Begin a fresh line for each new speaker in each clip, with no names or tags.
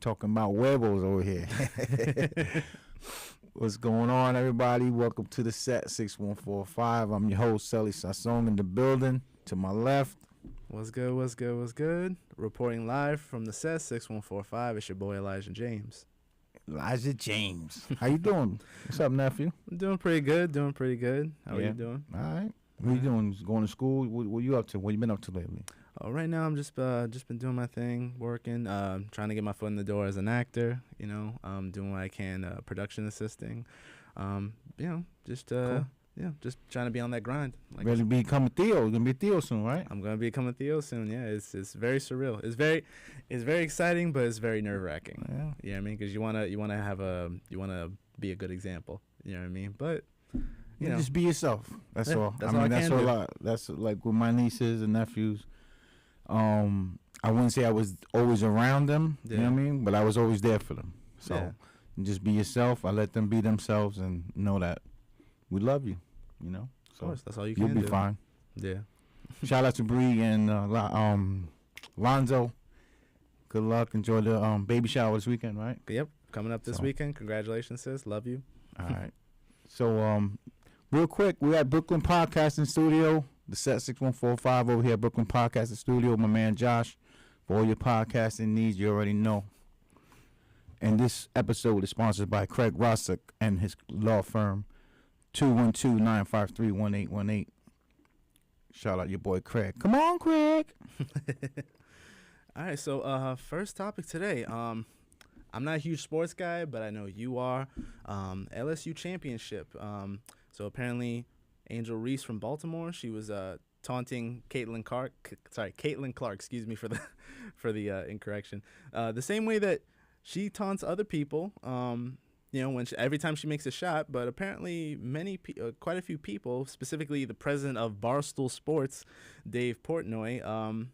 talking about huevos over here. What's going on, everybody? Welcome to the set 6145. I'm your host, Sally Sassong, in the building. To my left.
What's good, what's good, what's good? Reporting live from the set 6145. It's your boy, Elijah James.
Elijah James. How you doing? What's up, nephew?
I'm doing pretty good, How are you doing?
All right. What you doing? Going to school? What you up to? What you been up to lately?
Oh, right now I'm just been doing my thing, working, trying to get my foot in the door as an actor, doing what I can, production assisting, just
cool.
just trying to be on that grind.
Like, ready to become a Theo. You're gonna be a Theo soon, right?
I'm gonna become a Theo soon. Yeah, it's very surreal. It's very exciting, but it's very nerve wracking.
Yeah.
You know what I mean? Because you wanna be a good example. You know what I mean? But you know,
just be yourself. That's all.
That's all.
That's like with my nieces and nephews. I wouldn't say I was always around them. Yeah. You know what I mean? But I was always there for them. So just be yourself. I let them be themselves and know that we love you. You know. So
of course, that's all you can do.
You'll be fine.
Yeah.
Shout out to Bree and Lonzo. Good luck. Enjoy the baby shower this weekend, right?
Yep. Coming up this weekend. Congratulations, sis. Love you.
All right. So real quick, we're at Brooklyn Podcasting Studio. The set 6145 over here at Brooklyn Podcasting Studio. My man Josh. For all your podcasting needs, you already know. And this episode is sponsored by Craig Rossick and his law firm, 212-953-1818. Shout out your boy Craig. Come on, Craig.
All right, so first topic today. I'm not a huge sports guy, but I know you are. LSU championship. So apparently Angel Reese from Baltimore, she was taunting Caitlin Clark. Excuse me for the incorrection. The same way that she taunts other people. Every time she makes a shot. But apparently, quite a few people, specifically the president of Barstool Sports, Dave Portnoy,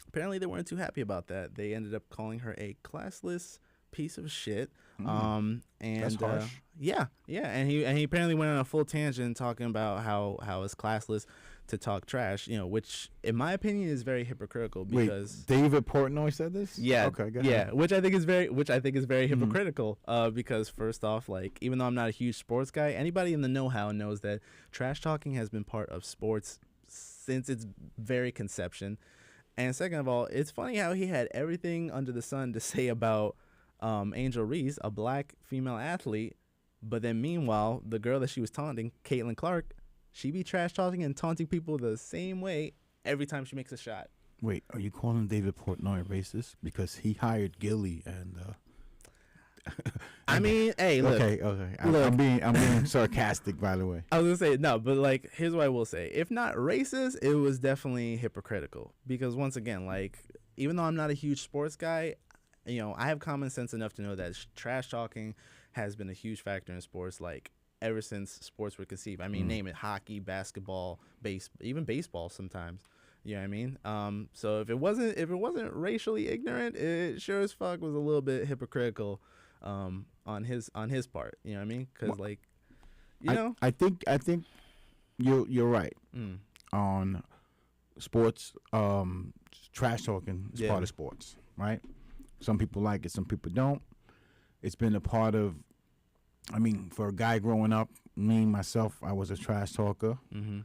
apparently they weren't too happy about that. They ended up calling her a classless piece of shit. And
that's harsh.
And he apparently went on a full tangent talking about how it's classless to talk trash, which in my opinion is very hypocritical because
David Portnoy said this?
Yeah.
Okay, go ahead.
Yeah, which I think is very hypocritical because first off, like, even though I'm not a huge sports guy, anybody in the know-how knows that trash talking has been part of sports since its very conception. And second of all, it's funny how he had everything under the sun to say about Angel Reese, a black female athlete, but then meanwhile, the girl that she was taunting, Caitlin Clark, she be trash talking and taunting people the same way every time she makes a shot.
Wait, are you calling David Portnoy racist because he hired Gilly and?
I mean, hey, look.
Okay. I'm being sarcastic, by the way.
I was gonna say no, but like, here's what I will say: if not racist, it was definitely hypocritical. Because once again, like, even though I'm not a huge sports guy, I have common sense enough to know that trash talking has been a huge factor in sports, like, ever since sports were conceived. I mean, name it: hockey, basketball, even baseball sometimes. You know what I mean? So if it wasn't racially ignorant, it sure as fuck was a little bit hypocritical on his part. You know what I mean? Because
I think you're right on sports. Trash talking is part of sports, right? Some people like it, some people don't. It's been a part of, for a guy growing up, myself, I was a trash talker. Mm-hmm.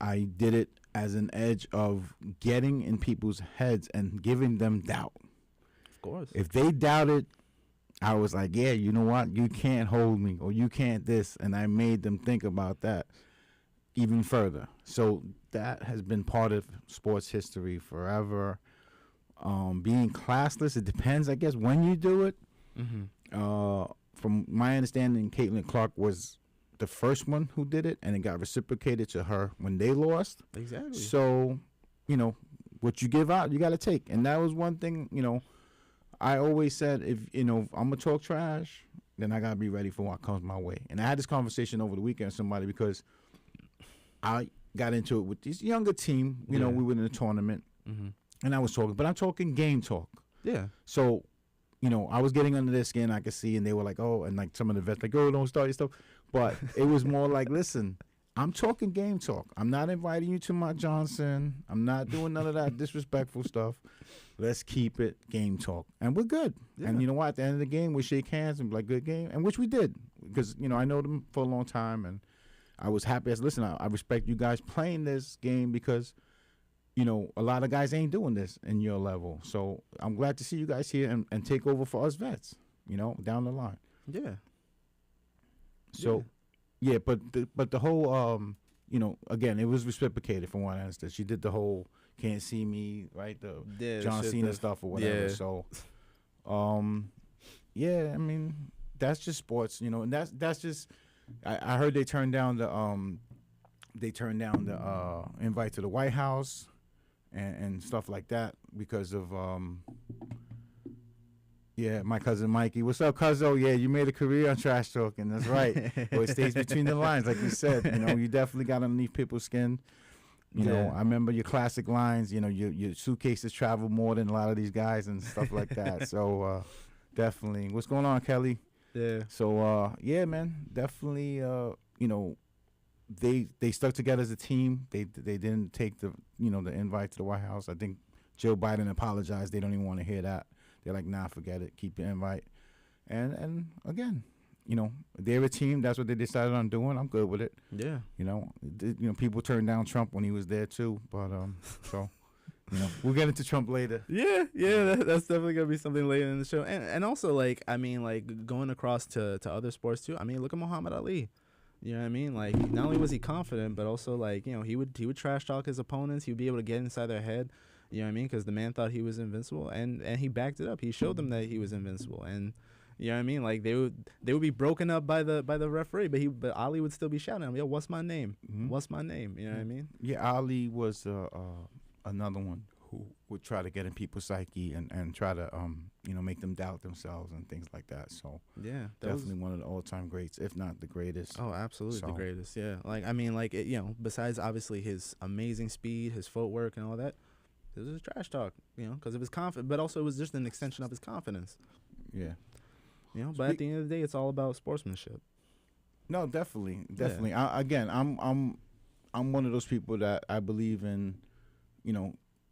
I did it as an edge of getting in people's heads and giving them doubt.
Of course.
If they doubted, I was like, yeah, you know what? You can't hold me, or you can't this. And I made them think about that even further. So that has been part of sports history forever. Being classless, it depends, I guess, when you do it. Mm-hmm. From my understanding, Caitlin Clark was the first one who did it, and it got reciprocated to her when they lost.
Exactly.
So, what you give out, you got to take. And that was one thing, I always said, if I'm going to talk trash, then I got to be ready for what comes my way. And I had this conversation over the weekend with somebody because I got into it with this younger team. We were in a tournament. Mm-hmm. And I was talking, but I'm talking game talk.
Yeah.
So, I was getting under their skin, I could see, and they were like, oh, and like some of the vets, like, oh, don't start your stuff. But it was more like, listen, I'm talking game talk. I'm not inviting you to my Johnson. I'm not doing none of that disrespectful stuff. let's keep it game talk, and we're good. Yeah. And you know what? At the end of the game, we shake hands and be like, good game, and which we did, because I know them for a long time, and I was happy. Listen, I respect you guys playing this game because a lot of guys ain't doing this in your level. So I'm glad to see you guys here and take over for us vets, down the line.
Yeah.
So, yeah, but the whole, again, it was reciprocated from what I understood. She did the whole can't see me, right? The John Cena stuff or whatever. Yeah. So, yeah, I mean, that's just sports, and that's just. I heard they turned down the invite to the White House and stuff like that because of my cousin Mikey. What's up, cuzzo? Yeah, you made a career on trash talking. That's right. Well, it stays between the lines, like you said. You definitely got underneath people's skin. You know, I remember your classic lines. Your suitcases travel more than a lot of these guys and stuff like that. So definitely. What's going on, Kelly?
Yeah.
So yeah, man, definitely. They stuck together as a team. They didn't take the the invite to the White House. I think Joe Biden apologized. They don't even want to hear that. They're like, nah, forget it. Keep the invite. And again, they're a team. That's what they decided on doing. I'm good with it.
Yeah.
People turned down Trump when he was there too. But so. We'll get into Trump later.
Yeah, that's definitely gonna be something later in the show. And also going across to other sports too. I mean, look at Muhammad Ali. You know what I mean? Like, not only was he confident, but also he would trash talk his opponents. He would be able to get inside their head. You know what I mean? Because the man thought he was invincible, and he backed it up. He showed them that he was invincible, and you know what I mean? Like they would be broken up by the referee, but Ali would still be shouting at him, yo, what's my name? Mm-hmm. What's my name? You know what I mean?
Yeah, Ali was another one who would try to get in people's psyche and try to make them doubt themselves and things like that. So
yeah,
definitely one of the all-time greats, if not the greatest.
Oh, absolutely the greatest. Yeah, besides obviously his amazing speed, his footwork, and all that, it was trash talk. Because of his confidence, but also it was just an extension of his confidence.
Yeah.
But at the end of the day, it's all about sportsmanship.
No, definitely. Yeah. I'm one of those people that I believe in,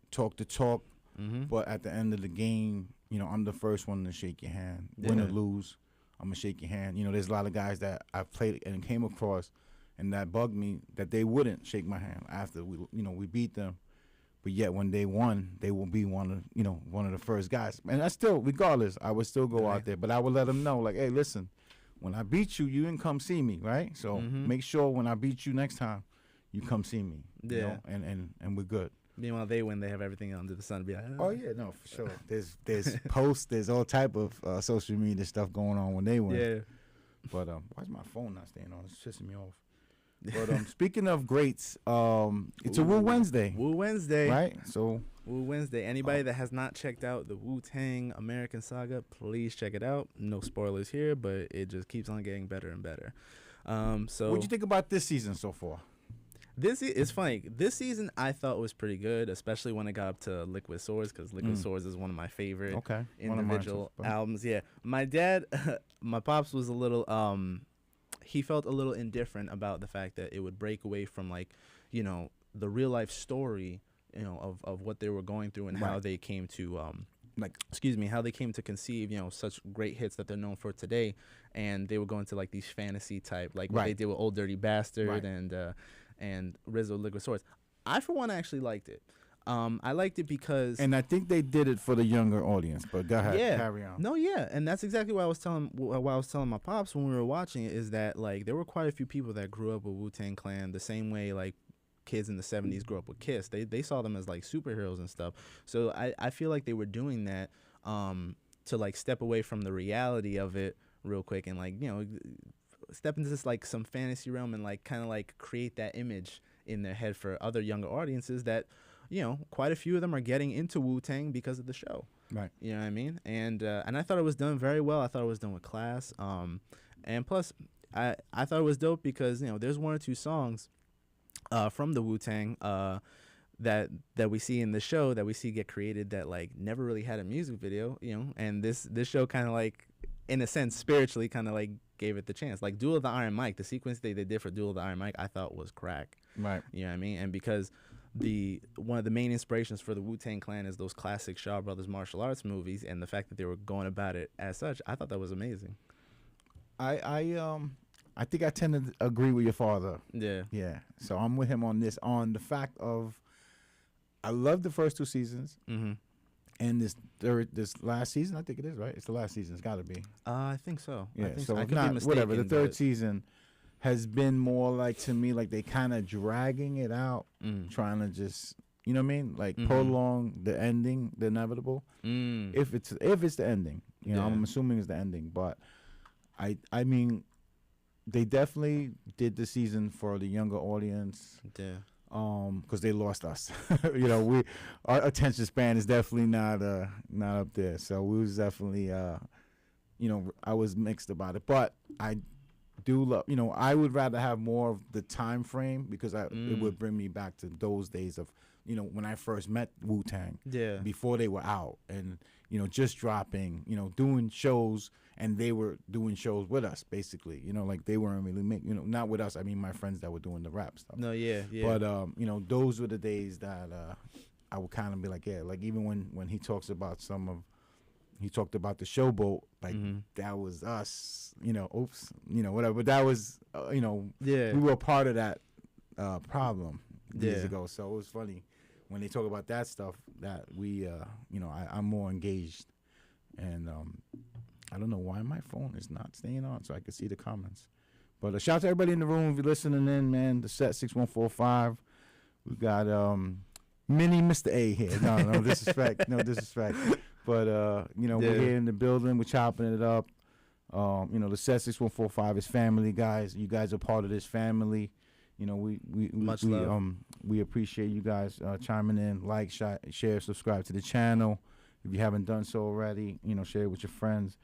talk the talk, mm-hmm. but at the end of the game, I'm the first one to shake your hand. Yeah. Win or lose, I'm gonna shake your hand. There's a lot of guys that I've played and came across, and that bugged me that they wouldn't shake my hand after we beat them, but yet when they won, they will be one of the first guys. And I still, regardless, I would still go out there, but I would let them know, like, hey, listen, when I beat you, you didn't come see me, right? So mm-hmm. make sure when I beat you next time, you come see me.
Yeah,
and we're good.
Meanwhile, they win. They have everything under the sun. Be like,
oh yeah, no, for sure. There's posts. There's all type of social media stuff going on when they win.
Yeah.
But why's my phone not staying on? It's pissing me off. But speaking of greats, it's a Woo Wednesday.
Woo Wednesday,
right? So
Woo Wednesday. Anybody that has not checked out the Wu-Tang American Saga, please check it out. No spoilers here, but it just keeps on getting better and better. So
what'd you think about this season so far?
It's funny. This season I thought was pretty good, especially when it got up to Liquid Swords, because Liquid Swords is one of my favorite individual albums. Yeah, my dad, my pops was a little he felt a little indifferent about the fact that it would break away from the real life story of what they were going through and how they came to how they came to conceive such great hits that they're known for today, and they were going to these fantasy type what they did with Old Dirty Bastard and RZA Liquid Swords. I, for one, actually liked it. I liked it because...
And I think they did it for the younger audience, but go ahead, carry on.
No, yeah, and that's exactly what I was telling my pops when we were watching it, is that, there were quite a few people that grew up with Wu-Tang Clan the same way, kids in the 70s grew up with Kiss. They saw them as, superheroes and stuff. So I feel like they were doing that to, step away from the reality of it real quick and, step into this some fantasy realm and kind of create that image in their head for other younger audiences that quite a few of them are getting into Wu-Tang because of the show.
Right.
You know what I mean? And I thought it was done very well. I thought it was done with class. And plus I thought it was dope because there's one or two songs from the Wu-Tang that we see in the show that we see get created that never really had a music video, and this show kind of in a sense spiritually kind of gave it the chance. Duel of the Iron Mike, the sequence they did for Duel of the Iron Mike, I thought was crack.
Right.
You know what I mean? And because one of the main inspirations for the Wu-Tang Clan is those classic Shaw Brothers martial arts movies, and the fact that they were going about it as such, I thought that was amazing.
I think I tend to agree with your father.
Yeah.
Yeah. So I'm with him on this, on the fact of I love the first 2 seasons.
Mm-hmm.
And this last season, I think it is, right? It's the last season. It's got to be.
I think so.
Yeah.
I think
so
I
if
could
not,
be mistaken,
whatever. The third season has been more like, to me, like they kind of dragging it out, trying to just, you know what I mean? Like prolong the ending, the inevitable. If it's the ending, you know, I'm assuming it's the ending. But I mean, they definitely did the season for the younger audience.
Yeah.
Because they lost us. You know, our attention span is definitely not up there. So we was definitely, you know, I was mixed about it. But I do love, you know, I would rather have more of the time frame because it would bring me back to those days of, you know, when I first met Wu-Tang.
Yeah.
Before they were out and, you know, just dropping, you know, doing shows. And they were doing shows with us, basically. You know, like they weren't really making, you know, not with us. I mean, my friends that were doing the rap stuff.
No, yeah.
But, you know, those were the days that I would kind of be like, yeah, like even when he talks about he talked about the Showboat, like that was us, you know, oops, you know, whatever. But that was, you know, we were a part of that problem years ago. So it was funny when they talk about that stuff that we, you know, I'm more engaged. And, I don't know why my phone is not staying on so I can see the comments. But shout out to everybody in the room if you're listening in, man. The set 6145. We got mini Mr. A here. No disrespect. No disrespect. But, you know, we're here in the building. We're chopping it up. You know, the set 6145 is family, guys. You guys are part of this family. You know, we appreciate you guys chiming in. Like, share, subscribe to the channel. If you haven't done so already, you know, share it with your friends.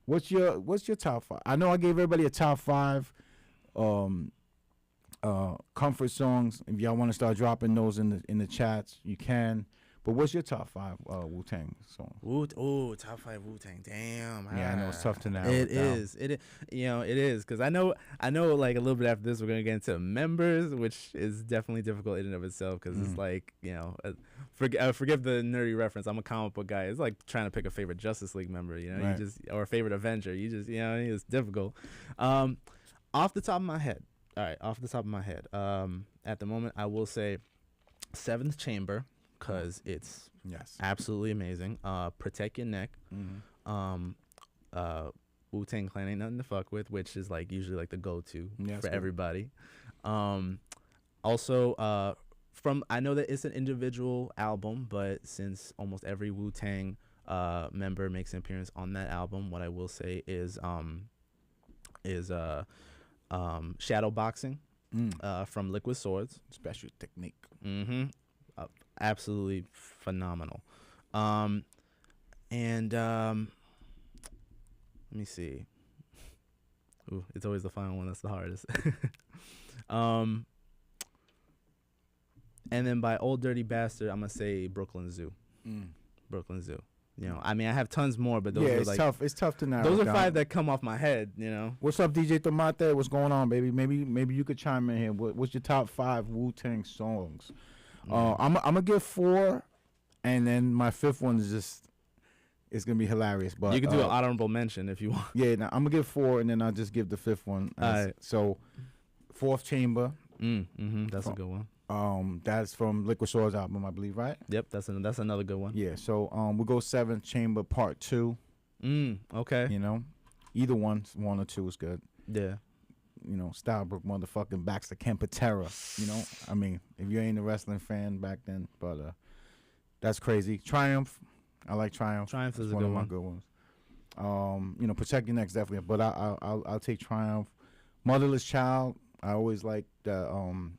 What's your top 5? I know I gave everybody a top 5 comfort songs. If y'all want to start dropping those in the chats, you can. But what's your top 5 Wu-Tang song?
Top 5 Wu-Tang. Damn.
Yeah, I know it's tough to narrow
it is. It is. You know, it is because I know. Like a little bit after this, we're gonna get into members, which is definitely difficult in and of itself because it's like, you know, forgive the nerdy reference. I'm a comic book guy. It's like trying to pick a favorite Justice League member. You know,
right.
or a favorite Avenger. You just, you know, it's difficult. Off the top of my head. All right, off the top of my head. At the moment, I will say, Seventh Chamber. Because it's absolutely amazing. Protect Your Neck. Wu-Tang Clan Ain't Nothing to Fuck With, which is like usually like the go-to for everybody. Also, I know that it's an individual album, but since almost every Wu-Tang member makes an appearance on that album, what I will say is Shadow Boxing from Liquid Swords.
Special Technique.
Absolutely phenomenal. And let me see. Ooh, it's always the final one that's the hardest. And then by Old Dirty Bastard, I'm gonna say Brooklyn Zoo. Brooklyn Zoo. You know, I mean, I have tons more, but those are like
tough. It's tough to narrow.
Those are 5 that come off my head. You know.
What's up, DJ Tomate? What's going on, baby? Maybe you could chime in here. What's your top 5 Wu-Tang songs? I'm gonna give 4, and then my 5th one is it's gonna be hilarious. But
you can do an honorable mention if you want.
Yeah, I'm gonna give 4, and then I'll just give the 5th one. So, Fourth Chamber.
That's a good one.
That's from Liquid Swords album, I believe, right?
Yep, that's another good one.
Yeah. So we'll go 7th Chamber Part 2.
Okay.
You know, either one or 2 is good.
Yeah.
You know, Stylebrook motherfucking Baxter Kempatera. You know, I mean, if you ain't a wrestling fan back then, but that's crazy. Triumph, I like Triumph.
Triumph is
one of my good ones. You know, Protect Your Neck definitely, but I'll take Triumph. Motherless Child, I always like the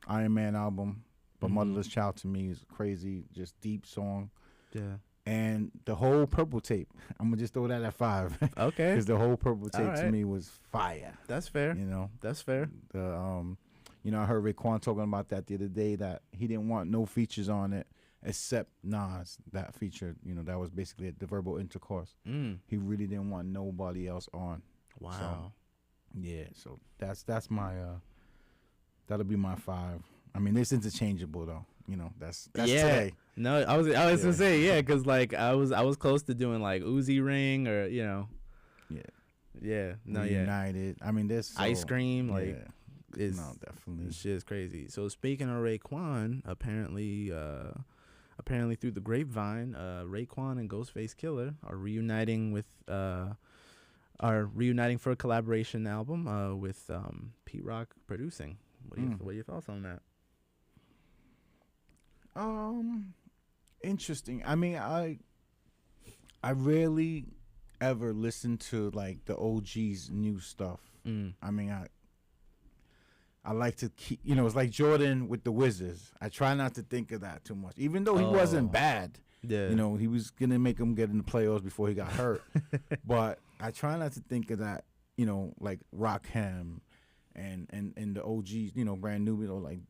Iron Man album, but Motherless Child to me is crazy, just deep song.
Yeah.
And the whole Purple Tape, I'm gonna just throw that at 5.
Okay.
Because the whole Purple Tape to me was fire.
That's fair.
You know,
that's fair.
You know, I heard Raekwon talking about that the other day, that he didn't want no features on it except Nas. That feature, you know, that was basically the verbal intercourse. He really didn't want nobody else on.
Wow.
So, yeah. So that's my that'll be my 5 I mean, it's interchangeable though. You know, that's today.
No, I was gonna say because like I was close to doing like Uzi Ring or
Reunited. I mean, there's
Ice Cream
definitely
this shit is crazy. So speaking of Raekwon, apparently through the grapevine, Raekwon and Ghostface Killer are reuniting for a collaboration album with Pete Rock producing. What are your thoughts on that?
Interesting. I mean, I rarely ever listen to like the OG's new stuff. I mean, I like to keep, it's like Jordan with the Wizards. I try not to think of that too much, even though he wasn't bad.
Yeah.
He was gonna make him get in the playoffs before he got hurt. But I try not to think of that. Like Rakim and the OGs. Brand new. Like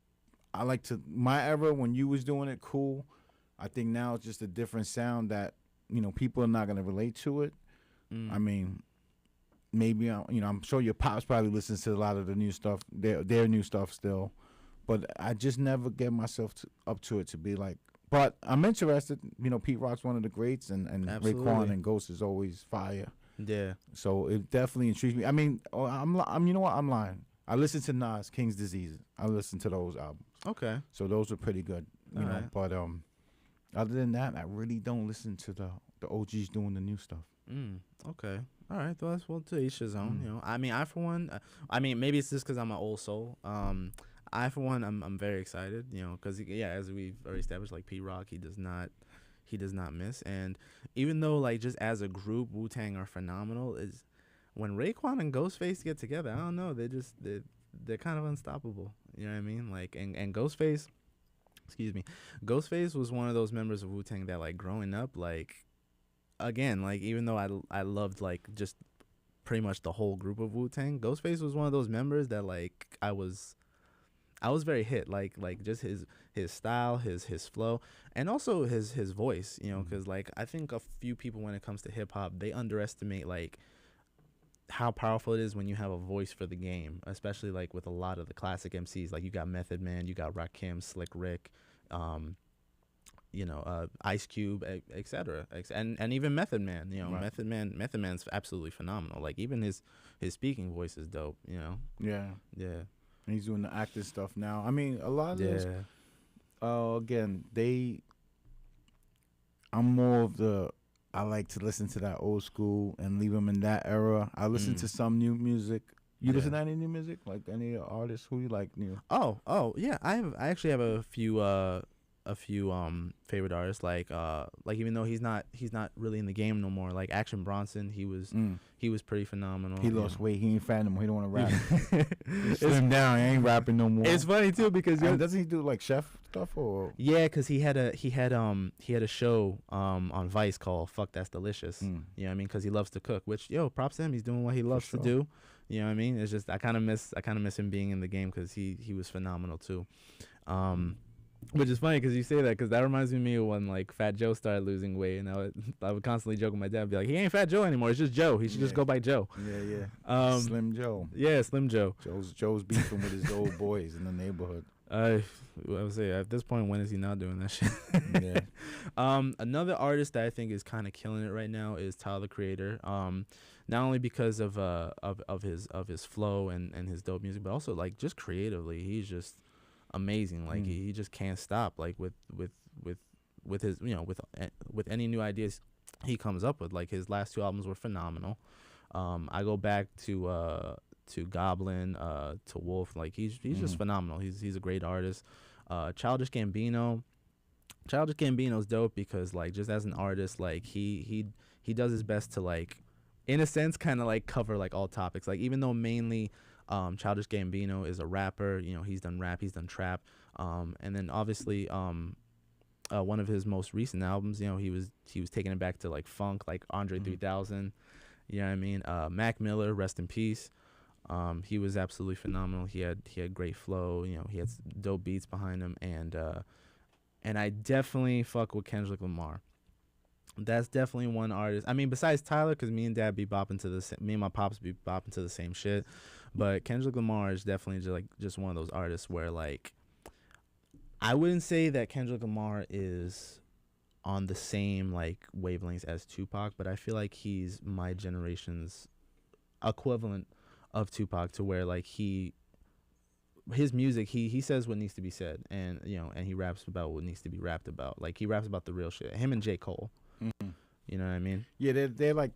I like to my era when you was doing it cool. I think now it's just a different sound that people are not gonna relate to it. I mean, maybe I'm sure your pops probably listens to a lot of the new stuff, their new stuff still, but I just never get myself up to it to be like. But I'm interested. Pete Rock's one of the greats, and Raekwon and Ghost is always fire.
Yeah.
So it definitely intrigues me. I mean, I'm you know what? I'm lying. I listened to Nas King's Disease. I listened to those albums.
Okay.
So those were pretty good. You know, right. But other than that, I really don't listen to the OGs doing the new stuff.
Okay. All right. Well, to each his own. I mean, I for one. Maybe it's just because I'm an old soul. I for one, I'm very excited. Because as we've already established, like Pete Rock, he does not miss. And even though like just as a group, Wu-Tang are phenomenal. Is when Raekwon and Ghostface get together, I don't know. They're kind of unstoppable. You know what I mean? Like and Ghostface. Excuse me. Ghostface was one of those members of Wu-Tang that like growing up, like. Again, like even though I loved like just pretty much the whole group of Wu-Tang, Ghostface was one of those members that like I was very hit like just his style, his flow, and also his voice, because like I think a few people when it comes to hip hop, they underestimate like how powerful it is when you have a voice for the game, especially like with a lot of the classic MCs. Like you got Method Man, you got Rakim, Slick Rick, Ice Cube, etc. And even Method Man, right. Method Man's absolutely phenomenal. Like even his speaking voice is dope,
Yeah.
And
he's doing the acting stuff now. I mean, a lot of this, again, I'm more of I like to listen to that old school and leave them in that era. I listen to some new music. You listen to any new music? Like any artists who you like new?
Oh, yeah. I actually have a few favorite artists like even though he's not really in the game no more, like Action Bronson, he was pretty phenomenal.
He lost weight, he ain't fat no more, he don't want to rap. He slimmed down, he ain't rapping no more.
It's funny too because
doesn't he do like chef stuff or
because he had a show on Vice called Fuck That's Delicious. You know what I mean, because he loves to cook, which props to him, he's doing what he loves to do. You know what I mean? It's just I kind of miss him being in the game because he was phenomenal too. Which is funny because you say that, because that reminds me of when like Fat Joe started losing weight, and I would constantly joke with my dad, be like, he ain't Fat Joe anymore, it's just Joe. He should just go by Joe.
Yeah. Slim Joe.
Yeah, Slim Joe.
Joe's beefing with his old boys in the neighborhood.
I would say at this point, when is he not doing that shit? Yeah. Another artist that I think is kind of killing it right now is Tyler the Creator. Not only because of his flow and his dope music, but also like just creatively, he's just amazing. Like he just can't stop. Like with his with any new ideas he comes up with. Like his last two albums were phenomenal. I go back to Goblin, to Wolf. Like he's just phenomenal. He's a great artist. Childish Gambino's dope because like just as an artist, like he does his best to like in a sense kind of like cover like all topics. Like even though mainly Childish Gambino is a rapper, he's done rap, he's done trap, and then obviously one of his most recent albums, he was taking it back to like funk, like Andre 3000. You know what I mean? Mac Miller, rest in peace. He was absolutely phenomenal. He had great flow. He had dope beats behind him, and I definitely fuck with Kendrick Lamar. That's definitely one artist. I mean, besides Tyler, because me and Dad be bopping to me and my pops be bopping to the same shit. But Kendrick Lamar is definitely just one of those artists where like I wouldn't say that Kendrick Lamar is on the same like wavelengths as Tupac, but I feel like he's my generation's equivalent of Tupac, to where like his music, he says what needs to be said, and and he raps about what needs to be rapped about. Like he raps about the real shit. Him and J. Cole. Mm-hmm. You know what I mean?
Yeah, they're like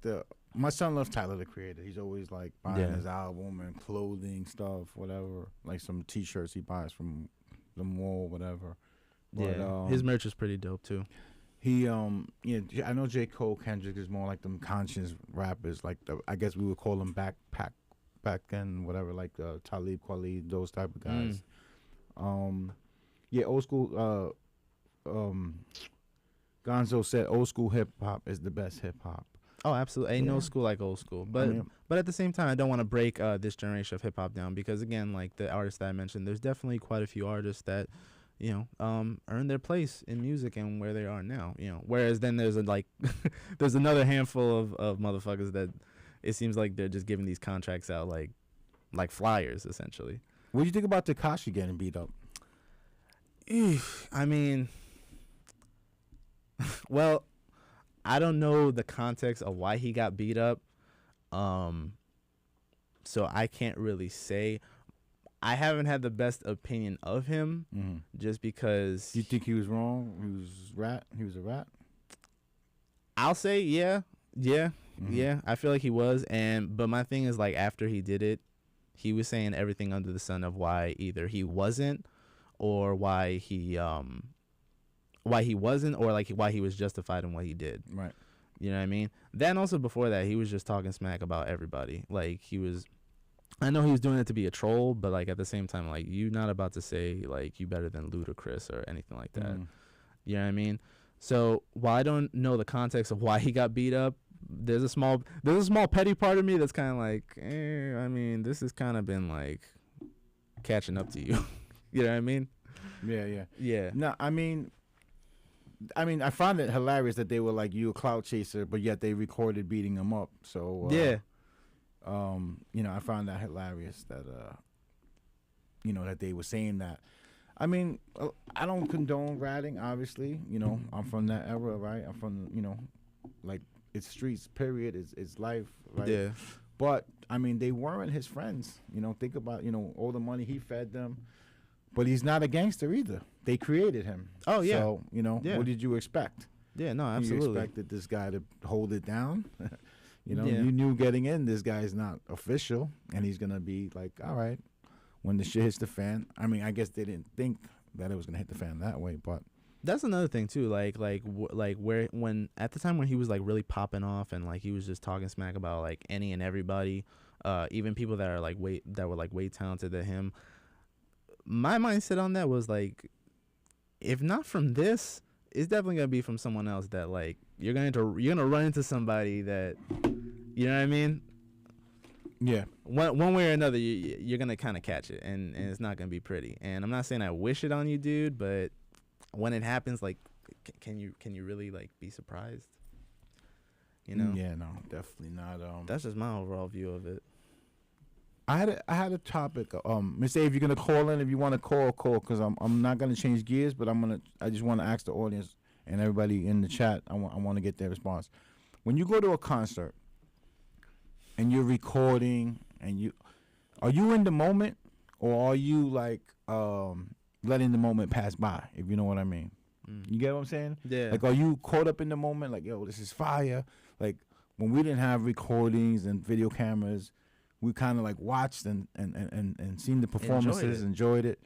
my son loves Tyler the Creator. He's always like buying his album and clothing stuff, whatever. Like some T-shirts he buys from the mall, whatever. But,
his merch is pretty dope too.
He I know J. Cole, Kendrick is more like them conscious rappers. Like I guess we would call them back then, whatever. Like Talib Kweli, those type of guys. Old school. Gonzo said old school hip hop is the best hip hop.
Oh, absolutely. Ain't no school like old school. But but at the same time, I don't want to break this generation of hip hop down, because again, like the artists that I mentioned, there's definitely quite a few artists that earn their place in music and where they are now. Whereas then there's there's another handful of motherfuckers that it seems like they're just giving these contracts out like flyers, essentially.
What do you think about Tekashi getting beat up?
I mean, well, I don't know the context of why he got beat up, so I can't really say. I haven't had the best opinion of him, just because.
You think he was wrong? He was a rat.
I'll say yeah. I feel like he was, but my thing is, like, after he did it, he was saying everything under the sun of why either he wasn't, or why he wasn't, or like why he was justified in what he did.
Right.
You know what I mean? Then also before that, he was just talking smack about everybody. Like I know he was doing it to be a troll, but like at the same time, like, you not about to say like you better than Ludacris or anything like that. You know what I mean? So while I don't know the context of why he got beat up, there's a small petty part of me that's kind of like, I mean, this has kind of been like catching up to you. You know what I mean?
Yeah. No, I mean, I found it hilarious that they were like, you a clout chaser, but yet they recorded beating him up. So I found that hilarious that that they were saying that. I mean, I don't condone ratting, obviously. I'm from that era, right? I'm from, like, it's streets, period. It's life, right? Yeah. But, I mean, they weren't his friends. Think about, all the money he fed them. But he's not a gangster either. They created him.
Oh, yeah.
So, what did you expect?
Yeah, no, absolutely.
You expected this guy to hold it down? You knew getting in, this guy's not official, and he's going to be like, all right, when the shit hits the fan. I mean, I guess they didn't think that it was going to hit the fan that way, but.
That's another thing, too, when at the time when he was, like, really popping off and, like, he was just talking smack about, like, any and everybody, even people that were way talented than him, my mindset on that was, like, if not from this, it's definitely going to be from someone else that, like, you're gonna run into somebody that, you know what I mean?
Yeah.
One way or another, you're gonna kind of catch it, and it's not gonna be pretty. And I'm not saying I wish it on you, dude, but when it happens, like, can you really, like, be surprised? Yeah,
no, definitely not.
That's just my overall view of it.
I had a topic. Miss A, if you're gonna call in, if you want to call, because I'm not gonna change gears, but I just want to ask the audience and everybody in the chat. I want to get their response. When you go to a concert and you're recording, are you in the moment, or are you like letting the moment pass by? If you know what I mean. You get what I'm saying?
Yeah.
Like, are you caught up in the moment? Like, yo, this is fire. Like, when we didn't have recordings and video cameras, we kind of like watched and seen the performances, enjoyed it,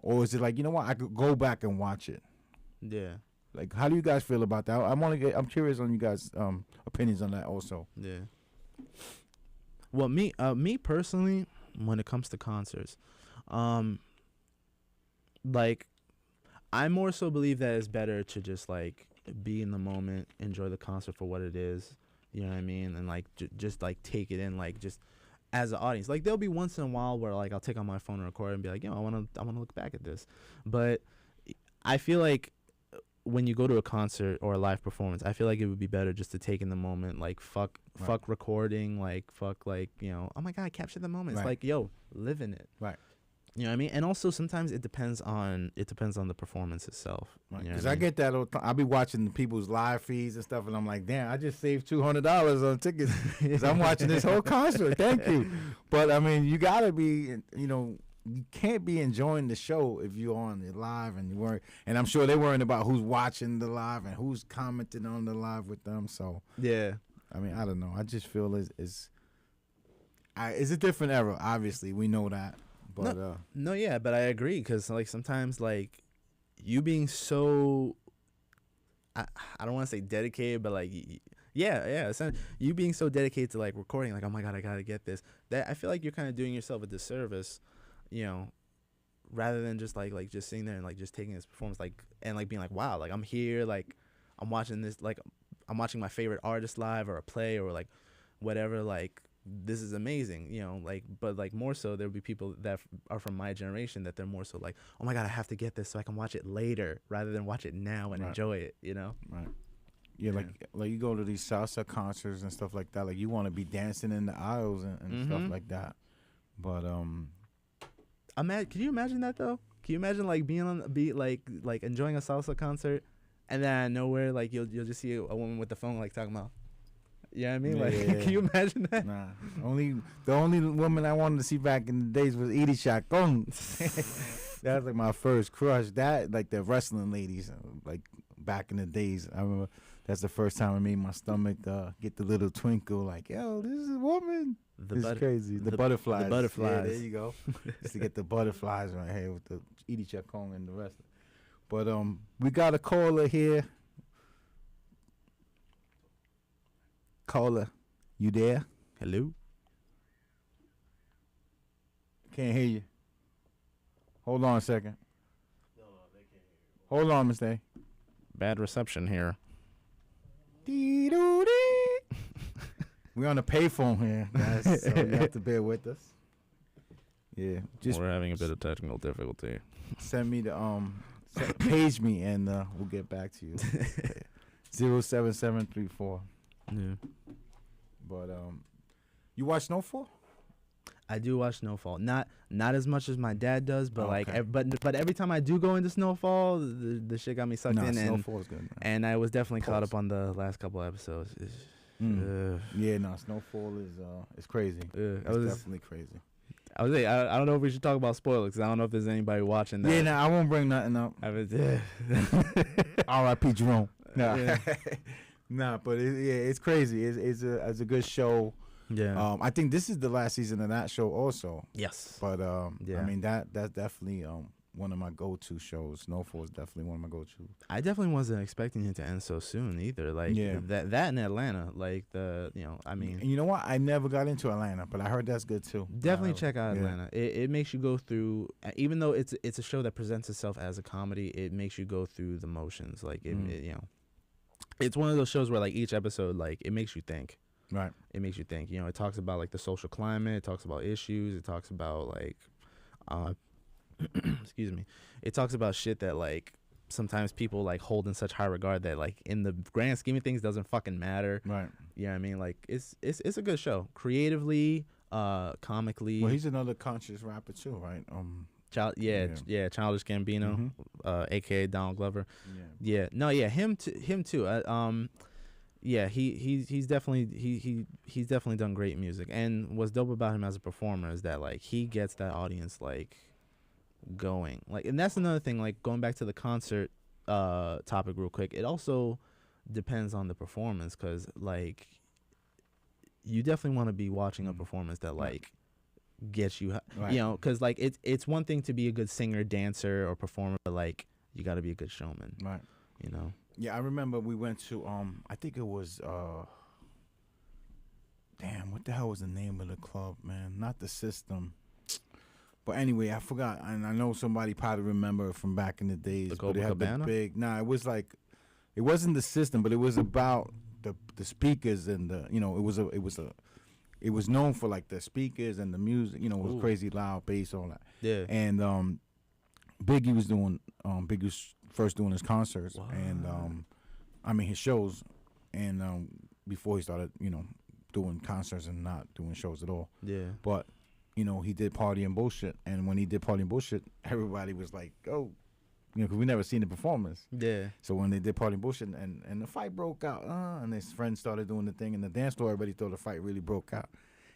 or is it like, what, I could go back and watch it?
Yeah. Like,
how do you guys feel about that? I'm curious on you guys' opinions on that also.
Yeah. Well, me personally, when it comes to concerts, like, I more so believe that it's better to just, like, be in the moment, enjoy the concert for what it is. You know what I mean? And, like, just like, take it in, like, just as an audience. Like, there'll be once in a while where, like, I'll take out my phone and record and be like, I want to look back at this. But I feel like when you go to a concert or a live performance, I feel like it would be better just to take in the moment. Like, fuck recording. Like, fuck, like, oh, my God, capture the moment. It's like, yo, live in it.
Right.
You know what I mean? And also sometimes it depends on the performance itself.
Right.
You know
Because
what
I get that all the time. I'll be watching people's live feeds and stuff, and I'm like, damn, I just saved $200 on tickets because I'm watching this whole concert. Thank you. But I mean, you gotta be, you can't be enjoying the show if you're on it live and you weren't. And I'm sure they're worrying about who's watching the live and who's commenting on the live with them. So
yeah.
I mean, I don't know. I just feel it's a different era. Obviously, we know that. But
yeah, but I agree because like sometimes like you being so I don't want to say dedicated, but like yeah, you being so dedicated to like recording, like, oh my god, I gotta get this. That I feel like you're kind of doing yourself a disservice, rather than just like just sitting there and like just taking this performance like and like being like, wow, like I'm here, like I'm watching this, like I'm watching my favorite artist live or a play or like whatever, like this is amazing, like, but like more so there'll be people that are from my generation that they're more so like, oh my god, I have to get this so I can watch it later rather than watch it now and enjoy it,
Right. Yeah, like you go to these salsa concerts and stuff like that, like you want to be dancing in the aisles and stuff like that. But
can you imagine that though? Can you imagine like being on like enjoying a salsa concert and then out of nowhere like you'll just see a woman with the phone like talking about, you know what I mean? Like, can you imagine that?
Nah. The only woman I wanted to see back in the days was Edie Chacon. That was like my first crush. That, like the wrestling ladies, like back in the days. I remember that's the first time I made my stomach get the little twinkle. Like, yo, this is a woman. It's crazy. The butterflies.
The butterflies.
Yeah, there you go. Just to get the butterflies right here with the Edie Chacon and the rest. But we got a caller here. Caller, you there?
Hello?
Can't hear you. Hold on a second. No, they can't hear you. Hold on, Miss Day.
Bad reception here.
We're on a payphone here, guys, so you have to bear with us. Yeah,
we're having a bit of technical difficulty.
Send me the page me and we'll get back to you. 07734.
Yeah.
But you watch Snowfall?
I do watch Snowfall. Not as much as my dad does, but but every time I do go into Snowfall, the shit got me sucked in.
Snowfall's good, man.
And I was definitely caught up on the last couple episodes.
Snowfall is crazy. It's definitely crazy.
I don't know if we should talk about spoilers because I don't know if there's anybody watching that.
Yeah, I won't bring nothing up. R.I.P. Jerome. No. Nah, but it's crazy. It's a good show.
Yeah.
I think this is the last season of that show also.
Yes.
But I mean that's definitely one of my go-to shows. Snowfall is definitely one of my go-to.
I definitely wasn't expecting it to end so soon either. Like that in Atlanta, like I mean.
And you know what? I never got into Atlanta, but I heard that's good too.
Definitely check out Atlanta. It makes you go through, even though it's a show that presents itself as a comedy, it makes you go through the motions. Like it's one of those shows where like each episode, like it makes you think.
Right.
It makes you think. It talks about like the social climate. It talks about issues. It talks about like, excuse me. It talks about shit that like sometimes people like hold in such high regard that like in the grand scheme of things doesn't fucking matter.
Right.
You know what I mean? Like it's a good show. Creatively, comically.
Well, he's another conscious rapper too, right?
Childish Gambino, aka Donald Glover. Him too. He's definitely done great music. And what's dope about him as a performer is that like he gets that audience like going. Like, and that's another thing. Like going back to the concert topic real quick. It also depends on the performance because like you definitely want to be watching a performance that like. Gets you, because like it's one thing to be a good singer, dancer, or performer, but like you got to be a good showman,
right? Yeah, I remember we went to I think it was damn, what the hell was the name of the club, man? Not the System, but anyway, I forgot, and I know somebody probably remember from back in the days.
The Copacabana?
It was like it wasn't the System, but it was about the speakers and it was known for like the speakers and the music, it was crazy loud bass, all that.
Yeah.
And Biggie was doing first doing his concerts. Wow. And his shows, and before he started, doing concerts and not doing shows at all.
Yeah.
But he did Party and Bullshit, and when he did Party and Bullshit, everybody was like, oh, because we never seen the performance.
Yeah.
So when they did Party and Bullshit, and the fight broke out, and his friends started doing the thing in the dance floor, everybody thought the fight really broke out.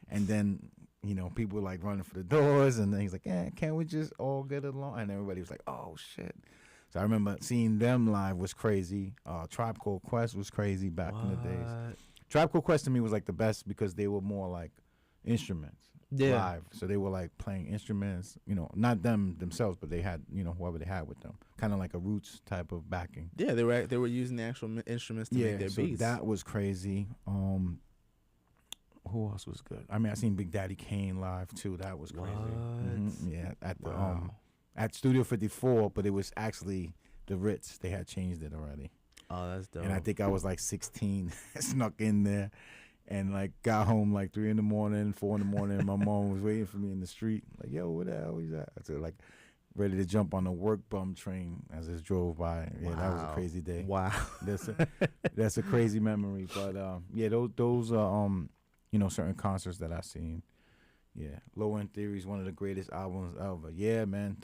And then, people were like running for the doors, and then he's like, can't we just all get along? And everybody was like, oh, shit. So I remember seeing them live was crazy. Tribe Called Quest was crazy back in the days. Tribe Called Quest to me was like the best because they were more like instruments live. So they were like playing instruments, not them themselves, but they had, whoever they had with them. Kind of like a roots type of backing.
Yeah, they were using the actual instruments to make their beats.
That was crazy. Who else was good? I mean, I seen Big Daddy Kane live too. That was crazy. Mm-hmm. Yeah, at the at Studio 54, but it was actually the Ritz. They had changed it already.
Oh, that's dope.
And I think I was like 16, snuck in there, and like got home like 3 in the morning, 4 in the morning. And my mom was waiting for me in the street, like, "Yo, where the hell is that?" I said, like, ready to jump on the work bum train as it drove by. Yeah, that was a crazy day.
Wow,
that's a crazy memory. But yeah, those are certain concerts that I've seen. Yeah, Low End Theory is one of the greatest albums ever. Yeah, man.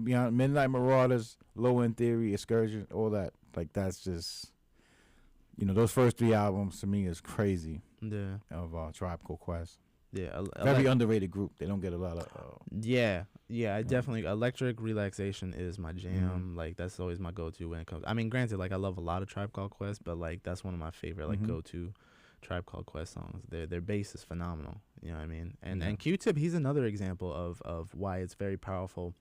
Beyond Midnight Marauders, Low End Theory, Excursion, all that. Like, that's just, those first 3 albums to me is crazy.
Yeah.
Of Tribe Called Quest.
Yeah.
Very underrated group. They don't get a lot of.
Yeah. I definitely. Electric Relaxation is my jam. Like, that's always my go-to when it comes. I mean, granted, like, I love a lot of Tribe Called Quest, but like, that's one of my favorite like go-to Tribe Called Quest songs. Their bass is phenomenal. You know what I mean? And Q-Tip, he's another example of why it's very powerful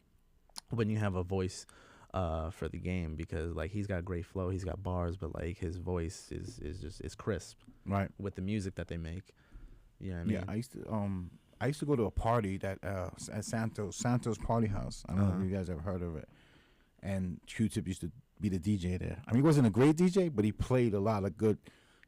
when you have a voice for the game, because like he's got great flow, he's got bars, but like his voice is crisp. Right. With the music that they make. You know what I mean?
Yeah, I used to go to a party that at Santos Party House. I don't know if you guys ever heard of it. And Q-Tip used to be the DJ there. I mean, he wasn't a great DJ, but he played a lot of good.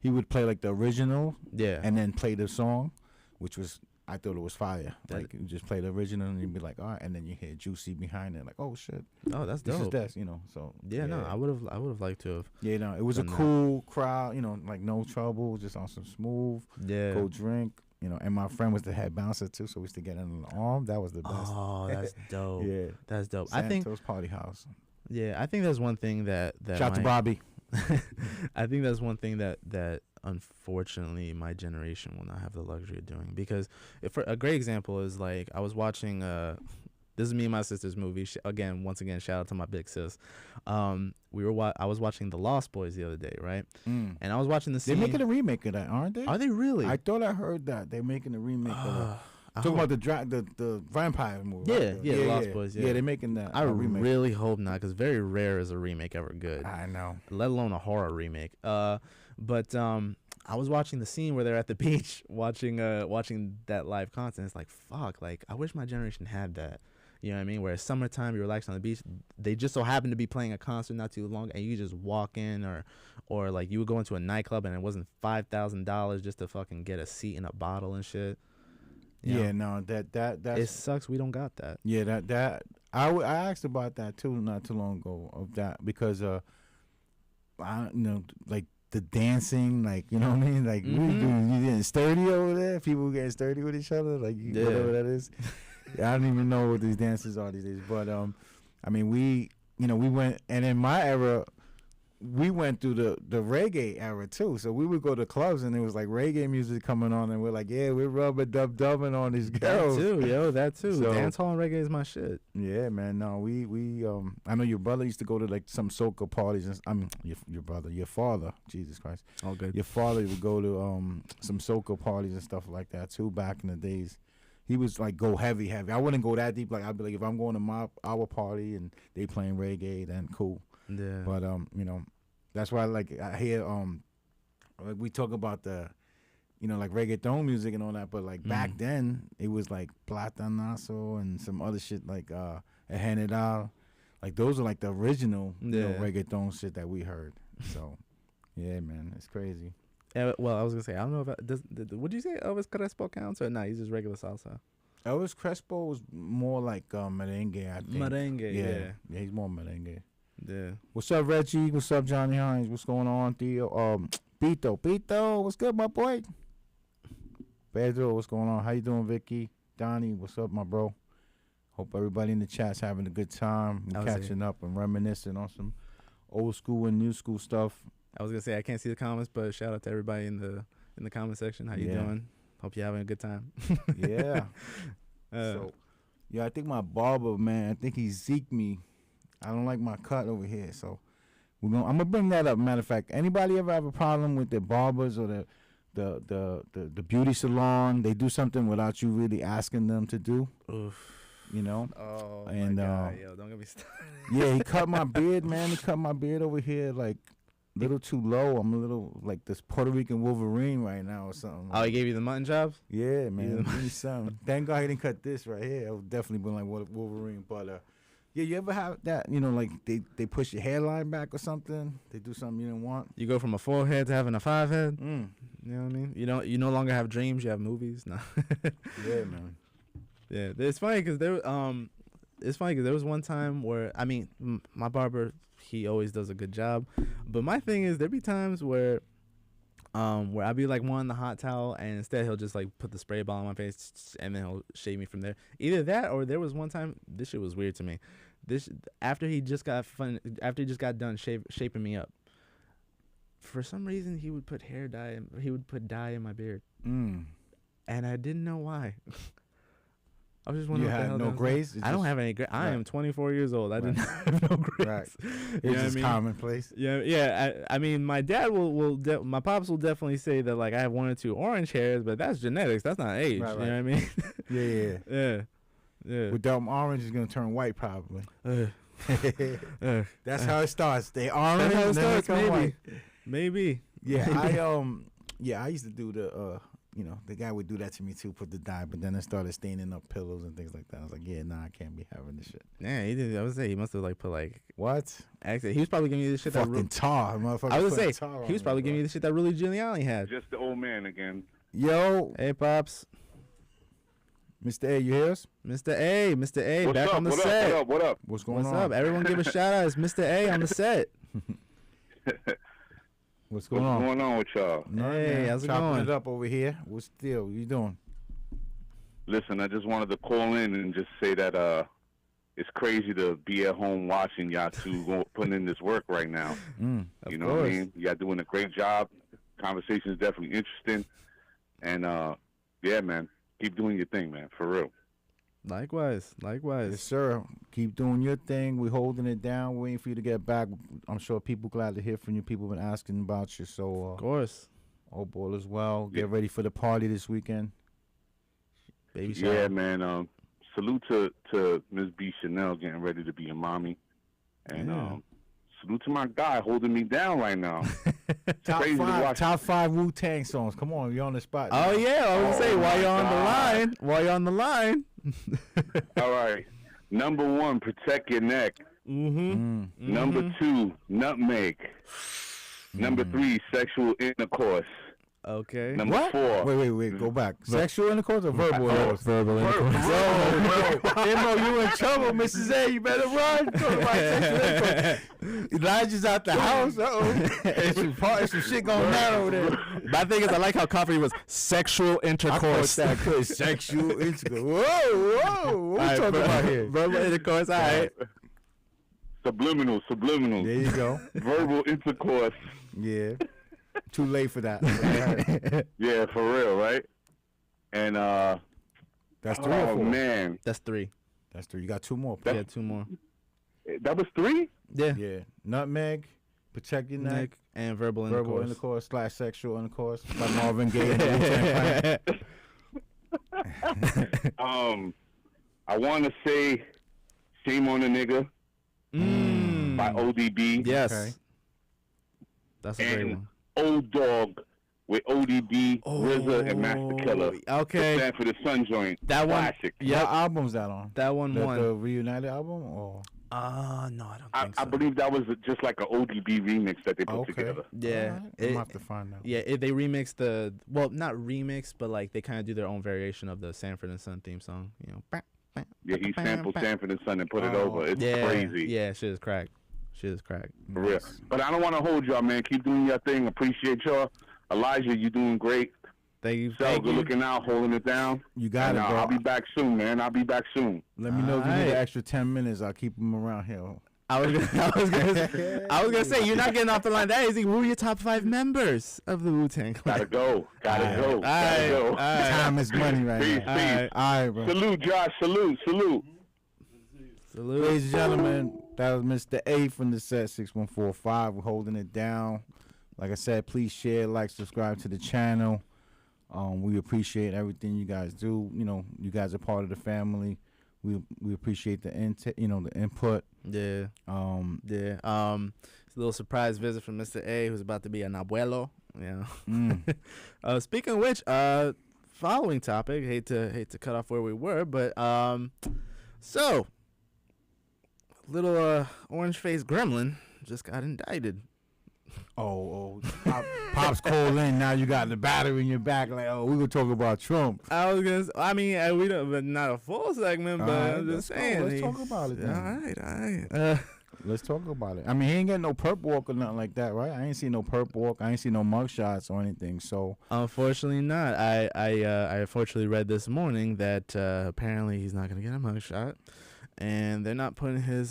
He would play like the original, and then play the song, which was, I thought it was fire. Like, you just play the original and you'd be like, all right, and then you hear Juicy behind it, like, oh shit,
oh, that's dope.
This is so
no, I would have liked to have.
Yeah, no, it was a cool crowd, like No Trouble, just on some smooth, go drink, and my friend was the head bouncer too, so we used to get in the arm. That was the best.
Oh, that's dope.
Yeah,
that's dope.
Santos Party House.
Yeah, I think that's one thing that
shout to Bobby.
I think that's one thing that unfortunately my generation will not have the luxury of doing, because for a great example is like I was watching this is me and my sister's movie. Once again, shout out to my big sis. I was watching The Lost Boys the other day, right? And I was watching the scene.
They're making a remake of that, aren't they?
Are they really?
I thought I heard that they're making a remake of that. Talking about the vampire movie. Right?
The Lost Boys. Yeah,
they're making that.
I really hope not, because very rare is a remake ever good.
I know.
Let alone a horror remake. But I was watching the scene where they're at the beach watching that live concert. It's like, fuck, like I wish my generation had that. You know what I mean? Where it's summertime, you relax on the beach. They just so happen to be playing a concert not too long, and you just walk in, or like you would go into a nightclub and it wasn't $5,000 just to fucking get a seat and a bottle and shit.
Yeah, no, that's
it sucks. We don't got that.
Yeah, that I asked about that too not too long ago of that, because like the dancing, like, you know what I mean, like we doing, you getting sturdy over there, people getting sturdy with each other, like whatever that is. I don't even know what these dances are these days, but I mean, we went, and in my era, we went through the reggae era too. So we would go to clubs and there was like reggae music coming on, and we're like, yeah, we're dubbing on these girls.
That too. So, dancehall and reggae is my shit.
Yeah, man. No, we I know your brother used to go to like some soca parties. Your father, Jesus Christ.
All good.
Your father would go to some soca parties and stuff like that too back in the days. He was like go heavy. I wouldn't go that deep. Like I'd be like, if I'm going to our party and they playing reggae, then cool.
Yeah.
But that's why like I hear like we talk about the like reggaeton music and all that, but like back then it was like Platanazo and some other shit like General. Like those are like the original reggaeton shit that we heard. So yeah, man, it's crazy.
Well, I was gonna say, I don't know if would you say Elvis Crespo counts or not? He's just regular salsa.
Elvis Crespo was more like merengue, I think.
Merengue,
yeah, he's more merengue.
Yeah.
What's up, Reggie? What's up, Johnny Hines? What's going on, Theo? Pito, what's good, my boy? Pedro, what's going on? How you doing, Vicky? Donnie, what's up, my bro? Hope everybody in the chat's having a good time and catching up and reminiscing on some old school and new school stuff.
I was gonna say I can't see the comments, but shout out to everybody in the comment section. How you doing? Hope you're having a good time.
Yeah. I think my barber, man, I think he zeked me. I don't like my cut over here, so I'm gonna bring that up. Matter of fact, anybody ever have a problem with their barbers or the beauty salon? They do something without you really asking them to do.
Oof.
You know?
Oh, and my God. Yo, don't get me started.
Yeah, he cut my beard, man. He cut my beard over here like a little too low. I'm a little like this Puerto Rican Wolverine right now or something.
Oh, he gave you the mutton chops?
Yeah, man. Give me something. Thank God he didn't cut this right here. I would definitely been like Wolverine. But yeah, you ever have that? You know, like they push your hairline back or something. They do something you didn't want.
You go from a 4-head to having a 5-head. You know what I mean? You no longer have dreams. You have movies. No.
Yeah, man.
Yeah, it's funny because there was one time where my barber, he always does a good job, but my thing is there be times where I'd be like wanting the hot towel and instead he'll just like put the spray ball on my face and then he'll shave me from there. Either that or there was one time, this shit was weird to me. After he just got done shaping me up, for some reason he would put dye in my beard, and I didn't know why. I was just wondering.
You had no grays?
I don't have any grays. I am 24 years old. I did not have no grays.
Right. It's just commonplace.
Yeah. I mean, my dad my pops will definitely say that like I have 1 or 2 orange hairs, but that's genetics. That's not age.
Right.
You know what I mean?
Yeah. With them orange, is gonna turn white probably. That's how it starts. They orange.
That's how it starts.
Maybe.
White. Maybe.
Yeah. I used to do the guy would do that to me too, put the dye, but then it started staining up pillows and things like that. I was like, yeah, nah, I can't be having this shit.
Yeah, he did. I would say he must have like put like
what?
Actually, he was probably giving you the shit
fucking tar, motherfucker.
I would say he was probably giving you the shit that Rudy Giuliani had.
Just the old man again.
Yo,
hey pops,
Mr. A, you hear us?
Mr. A,
what's
back
up?
on the set.
What up?
What's going on?
What's up? Everyone, give a shout out. It's Mr. A on the set.
What's going on?
What's going on with y'all?
Hey, how's it going?
Chopping it up over here. What's the deal? What you doing?
Listen, I just wanted to call in and just say that it's crazy to be at home watching y'all two putting in this work right now. You know what I mean? Y'all doing a great job. Conversation is definitely interesting. And, yeah, man, keep doing your thing, man, for real.
Likewise.
Yes, sir. Keep doing your thing. We're holding it down, waiting for you to get back. I'm sure people glad to hear from you. People been asking about you. So,
of course.
All ball as well. Get ready for the party this weekend.
Baby shower.
Yeah, man. Salute to Ms. B. Chanel getting ready to be a mommy. And salute to my guy holding me down right now.
Top 5 Wu-Tang songs. Come on, you're on the spot.
Oh, yeah. I was going to say, while you're on the line.
All right. Number 1, Protect Your Neck. Number 2, Nutmeg. Number 3, Sexual Intercourse.
Okay.
Number 4.
Wait. Go back. Sexual intercourse or verbal intercourse?
Verbal intercourse.
Bro. You in trouble, Mrs. A. You better run. Talk about sexual intercourse. Elijah's out the house. There's some shit going on over there.
My thing is, I like how confident he was. Sexual intercourse.
I thought that sexual intercourse. Whoa. What we talking about here?
Verbal intercourse. All right.
Subliminal.
There you go.
Verbal intercourse.
Yeah. Too late for that.
Yeah, for real, right? And
that's 3 or 4?
Oh man,
that's 3.
You got 2 more.
Yeah, 2 more.
That was 3?
Yeah.
Nutmeg, Protect Your Neck,
and verbal
intercourse / sexual intercourse by Marvin Gaye.
I want to say Shame on a Nigga by ODB.
Yes.
Okay.
That's a great one.
Old Dog with ODB, RZA, and Master Killer.
Okay.
Stand for the Sun joint.
That one.
Classic.
Yeah. What album's that on?
That one won.
The Reunited album? Or?
No, I don't think so.
I believe that was just like an ODB remix that they put together.
Yeah.
I'm going to have to find out.
Yeah, they remixed not remix, but like they kind of do their own variation of the Sanford and Son theme song. You know.
Yeah, he sampled Sanford and Son and put it over. It's crazy.
Yeah, shit is crack.
For real. But I don't want to hold y'all, man. Keep doing your thing. Appreciate y'all. Elijah, you doing great.
Thank you.
So good looking out, holding it down.
You got it, bro.
I'll be back soon, man. I'll be back soon.
Let me know if you need an extra 10 minutes. I'll keep them around here.
I was gonna say you're not getting off the line that easy. Who are your top 5 members of the Wu-Tang Clan?
Gotta go. Gotta go.
Time is money right now. All right, bro.
Salute, Josh. Salute.
Ladies and gentlemen, that was Mr. A from the set 6145. We're holding it down. Like I said, please share, like, subscribe to the channel. We appreciate everything you guys do. You know, you guys are part of the family. We appreciate the input.
Yeah. It's a little surprise visit from Mr. A, who's about to be an abuelo. Yeah. Speaking of which, following topic. Hate to cut off where we were, but so little orange-faced gremlin just got indicted.
Pops called in. Now you got the battery in your back. Like, we gonna talk about Trump.
We don't, but not a full segment. But right, I'm just saying.
Let's talk about it. Then.
All right.
Let's talk about it. I mean, he ain't got no perp walk or nothing like that, right? I ain't seen no perp walk. I ain't seen no mug shots or anything. So
unfortunately, not. I unfortunately read this morning that apparently he's not gonna get a mug shot, and they're not putting his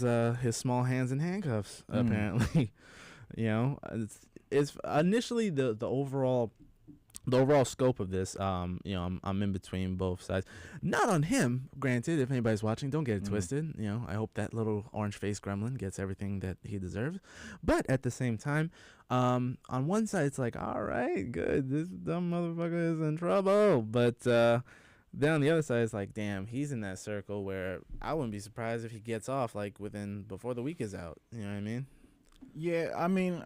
small hands in handcuffs. Apparently. You know, it's initially the overall scope of this. You know, I'm in between both sides. Not on him, granted. If anybody's watching, don't get it twisted. You know, I hope that little orange-faced gremlin gets everything that he deserves. But at the same time, on one side, it's like, all right, good, this dumb motherfucker is in trouble. But then on the other side, it's like, damn, he's in that circle where I wouldn't be surprised if he gets off like before the week is out. You know what I mean?
Yeah, I mean,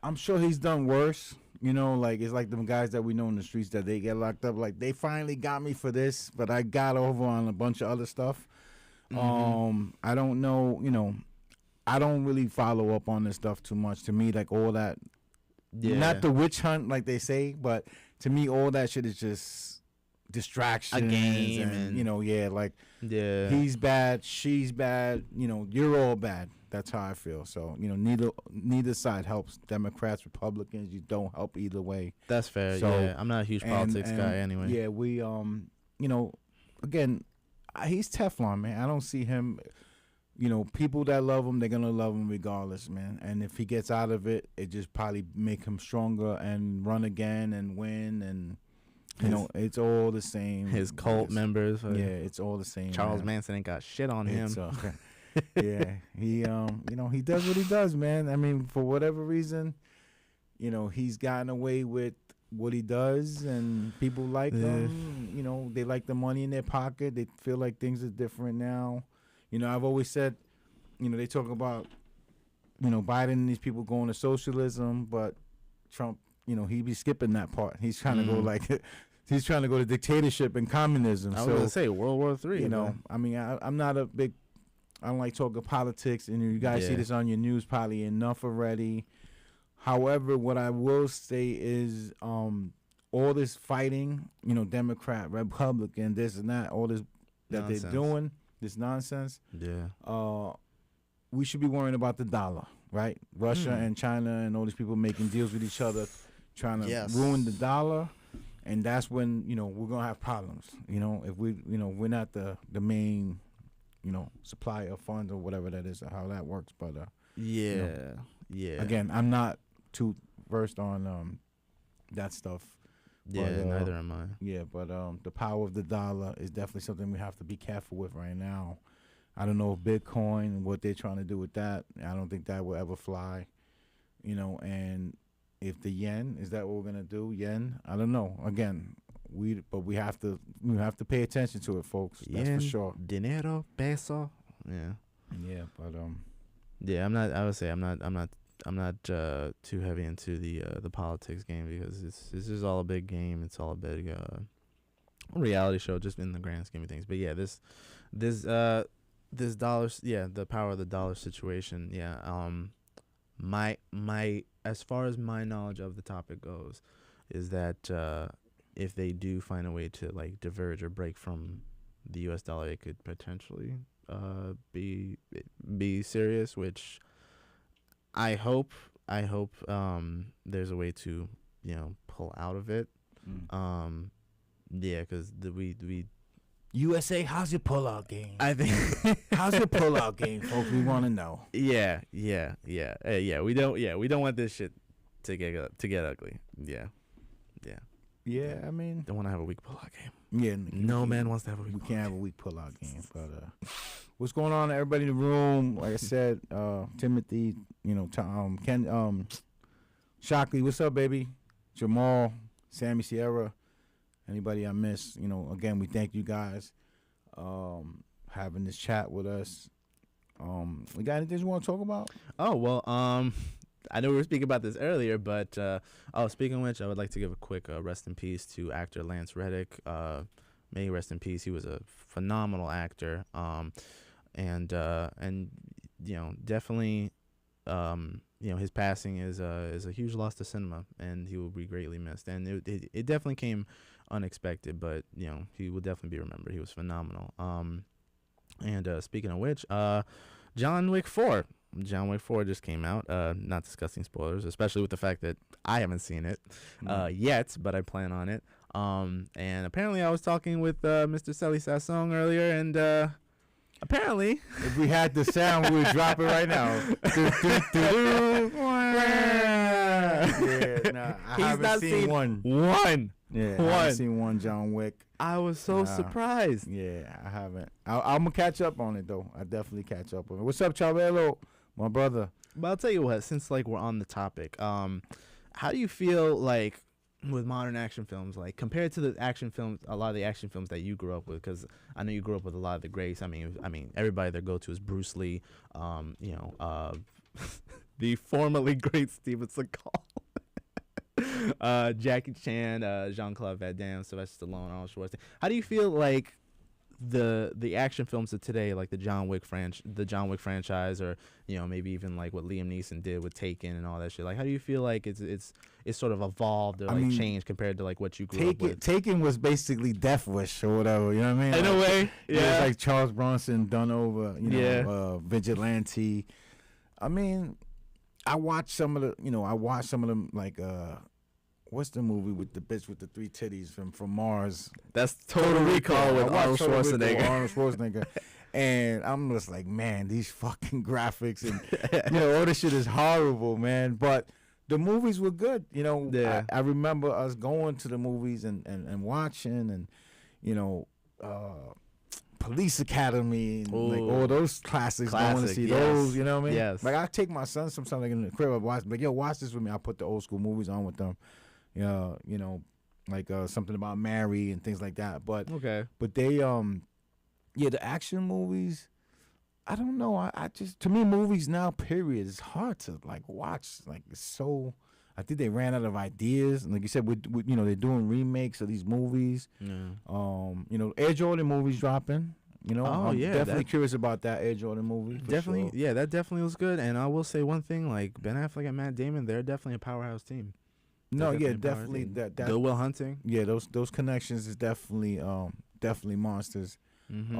I'm sure he's done worse. You know, like it's like them guys that we know in the streets that they get locked up. Like they finally got me for this, but I got over on a bunch of other stuff. I don't know. You know, I don't really follow up on this stuff too much. To me, like all that, not the witch hunt like they say, but to me, all that shit is just distractions.
A game,
and you know, he's bad, she's bad. You know, you're all bad. That's how I feel. So, you know, neither side helps. Democrats, Republicans, you don't help either way.
That's fair. So, yeah, I'm not a huge politics guy anyway.
Yeah, we you know, again, he's Teflon, man. I don't see him, you know, people that love him, they're going to love him regardless, man. And if he gets out of it, it just probably make him stronger and run again and win. And, you know, it's all the same.
His cult members.
Yeah, it's all the same.
Charles Manson ain't got shit on him.
Yeah, he you know, he does what he does, man. I mean, for whatever reason, you know, he's gotten away with what he does, and people like him. You know, they like the money in their pocket. They feel like things are different now. You know, I've always said, you know, they talk about, you know, Biden and these people going to socialism, but Trump, you know, he be skipping that part. He's trying to go like, he's trying to go to dictatorship and communism.
I was gonna say World War III.
You know, I mean, I'm not a big. I don't like talking politics, and you guys see this on your news probably enough already. However, what I will say is all this fighting, you know, Democrat, Republican, this and that, all this that nonsense. They're doing, this nonsense.
Yeah.
We should be worrying about the dollar, right? Russia and China and all these people making deals with each other, trying to ruin the dollar. And that's when, you know, we're going to have problems. You know, if we, you know, we're not the main, you know, supply of funds or whatever that is, or how that works. But you know, again, I'm not too versed on that stuff.
Yeah, but, neither am I.
Yeah, but the power of the dollar is definitely something we have to be careful with right now. I don't know if Bitcoin and what they're trying to do with that. I don't think that will ever fly. You know, and if the yen, is that what we're gonna do? Yen? I don't know. Again, we have to pay attention to it, folks. That's for sure.
Dinero, peso. Yeah.
Yeah, but
yeah, I'm not. I would say I'm not too heavy into the politics game, because it's just all a big game. It's all a big reality show, just in the grand scheme of things. But yeah, this dollar, the power of the dollar situation. Yeah. My as far as my knowledge of the topic goes, is that if they do find a way to like diverge or break from the U.S. dollar, it could potentially be serious. Which I hope there's a way to, you know, pull out of it. Yeah, because we
USA, how's your pullout game?
I think
how's your pullout game, folks? We want to know.
Yeah. We don't want this shit to get ugly. Yeah.
I mean,
don't want to have a weak pullout game.
Yeah,
no man wants to have a weak.
We can't have a weak pullout game. But what's going on, everybody in the room? Like I said, Timothy, Tom, Ken, Shockley, what's up, baby? Jamal, Sammy, Sierra, anybody I missed? Again, we thank you guys having this chat with us. We got anything you want to talk about?
Oh well, I know we were speaking about this earlier, but speaking of which, I would like to give a quick rest in peace to actor Lance Reddick. May he rest in peace. He was a phenomenal actor, and definitely, his passing is a huge loss to cinema, and he will be greatly missed. And it definitely came unexpected, but he will definitely be remembered. He was phenomenal. And speaking of which, John Wick 4. John Wick 4 just came out. Not discussing spoilers, especially with the fact that I haven't seen it yet, but I plan on it. And apparently I was talking with Mr. Sally Sassong earlier, and apparently
if we had the sound, we would drop it right now. I haven't seen one. Yeah, I haven't seen one John Wick.
I was so surprised.
Yeah, I haven't. I'm going to catch up on it, though. I definitely catch up on it. What's up, Chavelo? My brother.
But I'll tell you what, since we're on the topic, how do you feel like with modern action films, like compared to the action films, a lot of the action films that you grew up with? Because I know you grew up with a lot of the greats. I mean, everybody their go-to is Bruce Lee, the formerly great Steven Seagal, Jackie Chan, Jean-Claude Van Damme, Sylvester Stallone, Arnold Schwarzenegger. How do you feel like the action films of today, like the John Wick franchise, or maybe even like what Liam Neeson did with Taken and all that shit? Like, how do you feel like it's sort of evolved or changed compared to like what you grew up with?
Taken was basically Death Wish or whatever. You know what I mean?
In a way, yeah.
It was like Charles Bronson done over. Vigilante. I mean, I watched some of them like. What's the movie with the bitch with the 3 titties from Mars?
That's Total Recall with Arnold
Schwarzenegger. And I'm just like, man, these fucking graphics and all this shit is horrible, man. But the movies were good, Yeah. I remember us going to the movies and watching and Police Academy and like all those classics. Going to see those, you know what I mean?
Yes.
Like I take my son sometimes like in the crib, I watch, like watch this with me. I put the old school movies on with them. Like something about Mary and things like that. But they the action movies, I don't know. I just, to me, movies now, period, it's hard to like watch. Like it's so, I think they ran out of ideas. And like you said, with they're doing remakes of these movies. Yeah. Air Jordan movies dropping. I'm definitely curious about that Air Jordan movie.
Definitely, sure. Yeah, that definitely was good. And I will say one thing, like Ben Affleck and Matt Damon, they're definitely a powerhouse team.
Definitely that
Good Will Hunting.
Yeah, those connections is definitely monsters. Mm-hmm.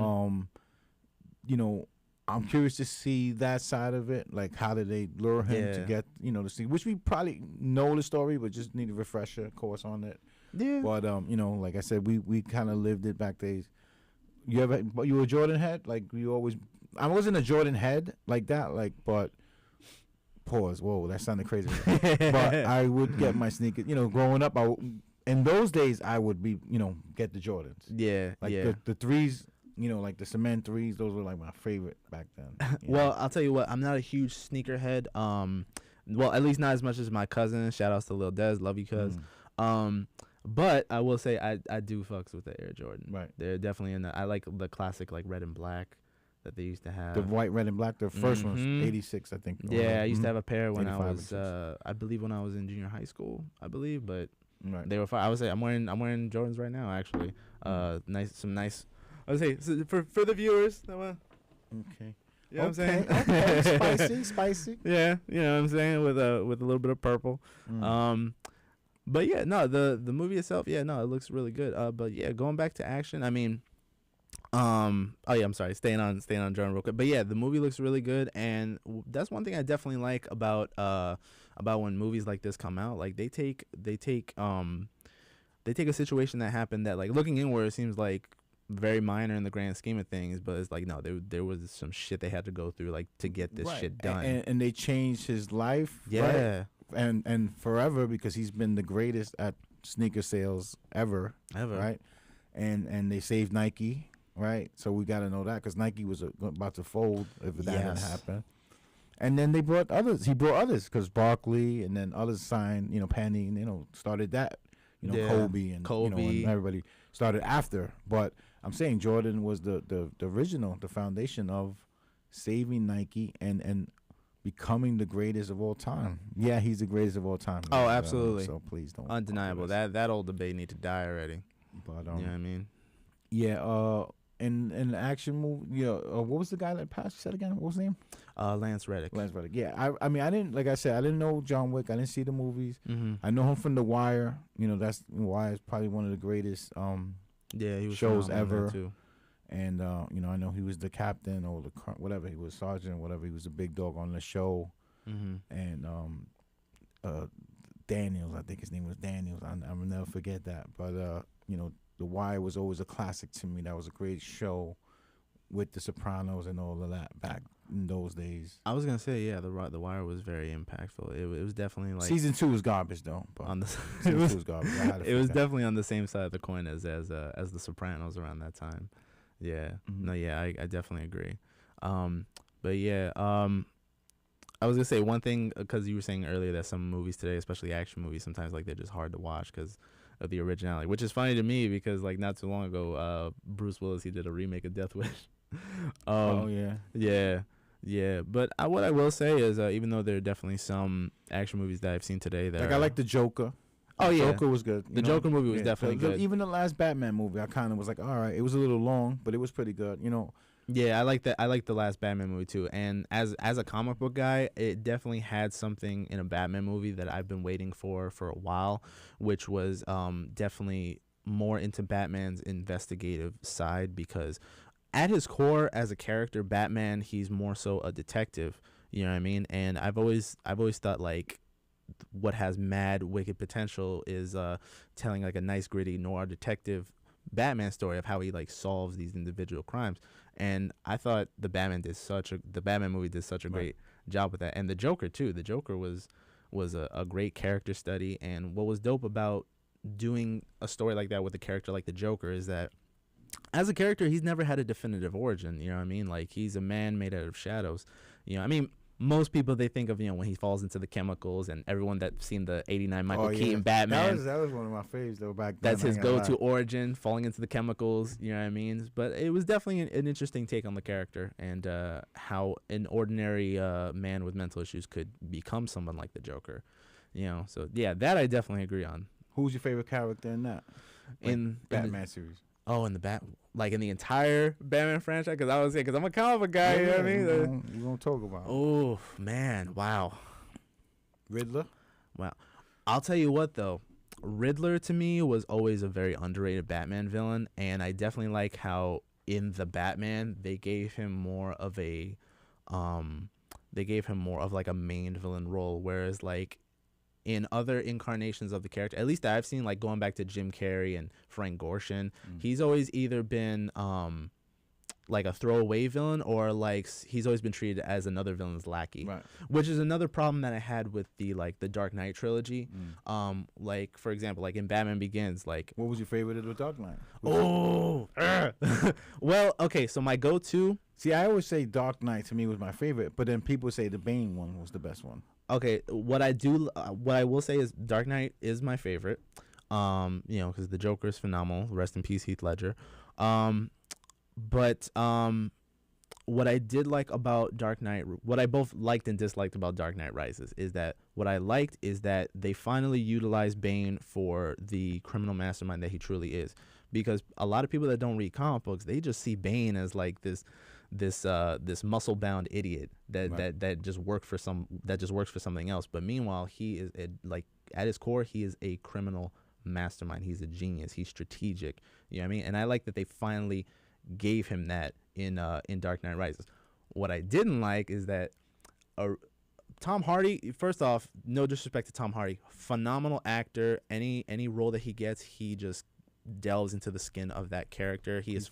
I'm curious to see that side of it. Like, how did they lure him to get to see? Which we probably know the story, but just need a refresher course on it. Yeah. But like I said, we kind of lived it back days. You were a Jordan head? Like you always? I wasn't a Jordan head like that. Like, but. Pause. Whoa, that sounded crazy. But I would get my sneakers. Growing up, in those days I would be, get the Jordans.
Yeah,
like the threes. Like the cement threes. Those were like my favorite back then.
Well, I'll tell you what. I'm not a huge sneakerhead. Well, at least not as much as my cousin. Shout outs to Lil Des. Love you, cuz. But I will say I do fucks with the Air Jordan. Right. They're definitely I like the classic like red and black that they used to have.
The white, red, and black. The first one's 86, I think.
Yeah, I used to have a pair when I was, I believe when I was in junior high school, I believe, but they were fine. I would say I'm wearing Jordans right now, actually. Some nice. I would say for the viewers.
Okay.
You know what I'm saying?
Okay. Spicy.
Yeah, you know what I'm saying, with a little bit of purple. But yeah, no, the movie itself, it looks really good. But yeah, going back to action, I mean. I'm sorry, staying on Jordan real quick, but yeah, the movie looks really good, and that's one thing I definitely like about when movies like this come out. Like they take they take a situation that happened that, like, looking inward, it seems like very minor in the grand scheme of things, but it's like, no, there was some shit they had to go through, like, to get this shit done.
And they changed his life.
Yeah.
Right? And forever, because he's been the greatest at sneaker sales ever. Right? And they saved Nike, right? So we got to know that, because Nike was about to fold if that had happened. And then they brought others. He brought others, because Barkley and then others signed, Penny, started that. Kobe and and everybody started after. But I'm saying Jordan was the original, the foundation of saving Nike and becoming the greatest of all time. Yeah, he's the greatest of all time.
Oh, absolutely.
So please don't.
Undeniable. That old debate need to die already.
But
you know what I mean?
Yeah. In the action movie, what was the guy that passed? You said again? What was his name?
Lance Reddick.
Yeah. I mean, I didn't, like I said, I didn't know John Wick. I didn't see the movies.
Mm-hmm.
I know him from The Wire. That's Wire is probably one of the greatest
he was
shows ever. Too. And I know he was the captain or the whatever, he was sergeant, whatever. He was a big dog on the show.
Mm-hmm.
And Daniels, I think his name was Daniels. I will never forget that. But The Wire was always a classic to me. That was a great show with The Sopranos and all of that back in those days.
I was gonna say, The Wire was very impactful. It was definitely like
season 2 was garbage though. But season 2 was garbage.
It was definitely on the same side of the coin as The Sopranos around that time. Yeah. Mm-hmm. No, yeah, I definitely agree. But yeah, I was gonna say one thing, because you were saying earlier that some movies today, especially action movies, sometimes like they're just hard to watch because of the originality, which is funny to me because like not too long ago, Bruce Willis, he did a remake of Death Wish. Yeah. But what I will say is, even though there are definitely some action movies that I've seen today that
I like the Joker. Joker was good.
The Joker movie was definitely good.
Even the last Batman movie, I kind of was like, all right, it was a little long, but it was pretty good.
Yeah, I like that. I like the last Batman movie too. And as a comic book guy, it definitely had something in a Batman movie that I've been waiting for a while, which was definitely more into Batman's investigative side, because at his core as a character, Batman, he's more so a detective, you know what I mean? And I've always thought like what has mad wicked potential is telling like a nice gritty noir detective Batman story of how he like solves these individual crimes. And I thought the Batman movie did such a great job with that. And the Joker too. The Joker was a great character study. And what was dope about doing a story like that with a character like the Joker is that as a character, he's never had a definitive origin. You know what I mean? Like, he's a man made out of shadows. I mean, most people, they think of, when he falls into the chemicals, and everyone that's seen the 89 Michael Keaton Batman.
That was one of my faves, though, back then.
That's his go-to origin, falling into the chemicals, you know what I mean? But it was definitely an interesting take on the character, and how an ordinary man with mental issues could become someone like the Joker. So, yeah, that I definitely agree on.
Who's your favorite character in that?
In
Batman series.
Oh, in the entire Batman franchise? Because I'm a comic book guy, you know what I mean?
We're going to talk about it.
Oh, man, wow.
Riddler?
Wow. I'll tell you what, though. Riddler, to me, was always a very underrated Batman villain, and I definitely like how in the Batman, they gave him more of a like a main villain role, whereas like in other incarnations of the character, at least that I've seen, like going back to Jim Carrey and Frank Gorshin, he's always either been like a throwaway villain, or like he's always been treated as another villain's lackey,
right?
Which is another problem that I had with the Dark Knight trilogy. Like for example, like in Batman Begins, like
what was your favorite of the Dark Knight?
Well, okay, so my go-to.
See, I always say Dark Knight to me was my favorite, but then people say the Bane one was the best one.
Okay, what I will say is Dark Knight is my favorite. Because the Joker is phenomenal. Rest in peace, Heath Ledger. But what I did like about Dark Knight, what I both liked and disliked about Dark Knight Rises, is that what I liked is that they finally utilized Bane for the criminal mastermind that he truly is. Because a lot of people that don't read comic books, they just see Bane as like this muscle bound idiot that just works for something else. But meanwhile, he is at his core, he is a criminal mastermind. He's a genius. He's strategic. You know what I mean? And I like that they finally gave him that in Dark Knight Rises. What I didn't like is that Tom Hardy, first off, no disrespect to Tom Hardy, phenomenal actor. Any role that he gets, he just delves into the skin of that character. He's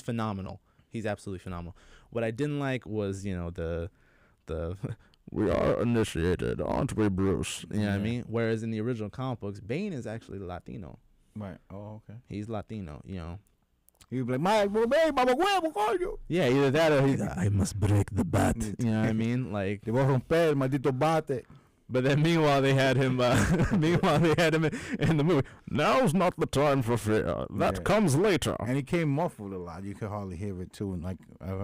phenomenal. He's absolutely phenomenal. What I didn't like was, the we are initiated, aren't we, Bruce? You know what I mean? Whereas in the original comic books, Bane is actually Latino.
Right. Oh, okay.
He's Latino,
He'd be like,
yeah, either that or he's like, I must break the bat. You know what I mean? Like,
te voy a romper el maldito bate.
But then meanwhile they had him in the movie. Now's not the time for fear. That comes later.
And he came muffled a lot. You could hardly hear it too. And like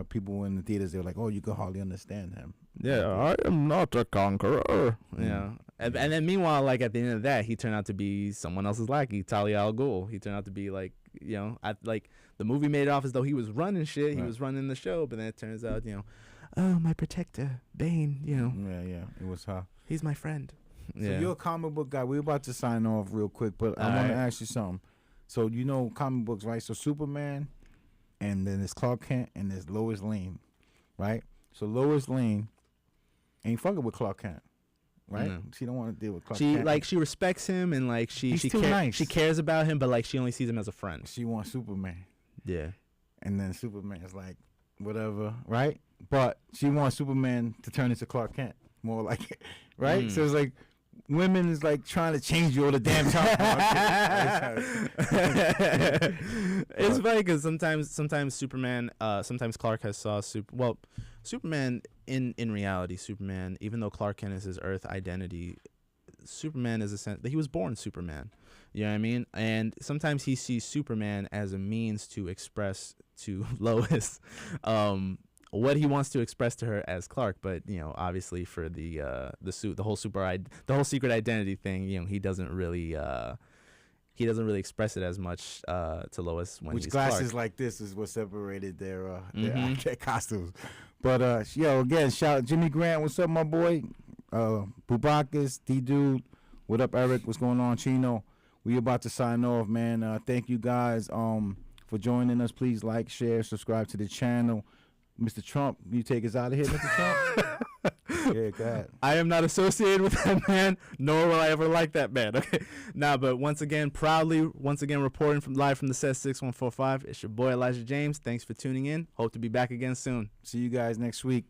people in the theaters, they were like, "Oh, you could hardly understand him."
Yeah, I am not a conqueror. Yeah. And then meanwhile, like at the end of that, he turned out to be someone else's lackey, Talia al Ghul. He turned out to be like, the movie made it off as though he was running shit. He was running the show, but then it turns out, oh, my protector, Bane,
Yeah, it was her.
He's my friend.
So you're a comic book guy. We're about to sign off real quick, but I want to ask you something. So comic books, right? So Superman, and then there's Clark Kent, and there's Lois Lane, right? So Lois Lane ain't fucking with Clark Kent, right? No. She don't want to deal with Clark Kent.
She respects him, and like
He's too nice.
She cares about him, but like she only sees him as a friend.
She wants Superman.
Yeah.
And then Superman is like, whatever, right? But she wants Superman to turn into Clark Kent, more like, right? So it's like women is like trying to change you all the damn time.
It's funny because sometimes Superman, sometimes Clark has saw Superman in reality, Superman, even though Clark Kent is his Earth identity, Superman is he was born Superman. You know what I mean? And sometimes he sees Superman as a means to express to Lois what he wants to express to her as Clark. But obviously for the whole secret identity thing, he doesn't really express it as much to Lois when he's
glasses
Clark.
Like this is what separated their costumes. But again, shout out Jimmy Grant. What's up, my boy? Bubakis, D-Dude. What up, Eric? What's going on, Chino? We about to sign off, man. Thank you guys for joining us. Please like, share, subscribe to the channel. Mr. Trump, you take us out of here, Mr. Trump? Yeah, go ahead.
I am not associated with that man, nor will I ever like that man. Okay. But once again, reporting live from the set 6145. It's your boy Elijah James. Thanks for tuning in. Hope to be back again soon.
See you guys next week.